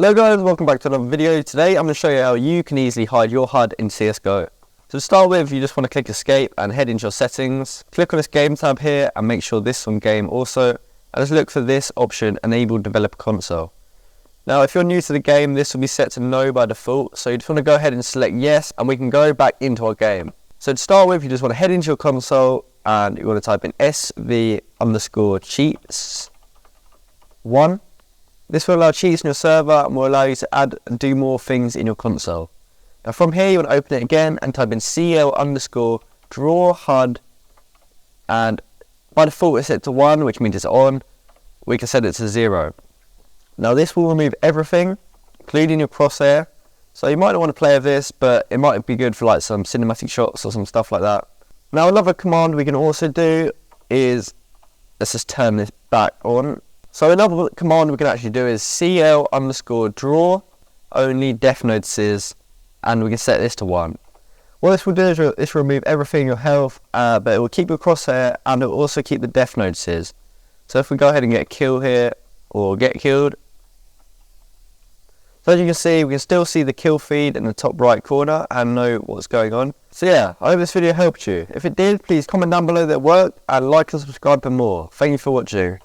Hello guys, welcome back to another video. Today I'm going to show you how you can easily hide your HUD in CSGO. So to start with, you just want to click escape and head into your settings. Click on this game tab here and make sure this is on game also. And just look for this option, enable developer console. Now if you're new to the game, this will be set to no by default. So you just want to go ahead and select yes, and we can go back into our game. So to start with, you just want to head into your console and you want to type in sv_cheats1. This will allow cheats in your server and will allow you to add and do more things in your console. Now from here you want to open it again and type in cl_draw HUD, and by default it's set to 1, which means it's on. We can set it to 0. Now this will remove everything, including your crosshair. So you might not want to play with this, but it might be good for like some cinematic shots or some stuff like that. Now another command we can also do is, let's just turn this back on. So another command we can actually do is cl_draw only def notices, and we can set this to 1. What this will do is this will remove everything in your health, but it will keep your crosshair and it will also keep the def notices. So if we go ahead and get a kill here, or get killed, so as you can see, we can still see the kill feed in the top right corner and know what's going on. So yeah, I hope this video helped you. If it did, please comment down below that it worked and like and subscribe for more. Thank you for watching.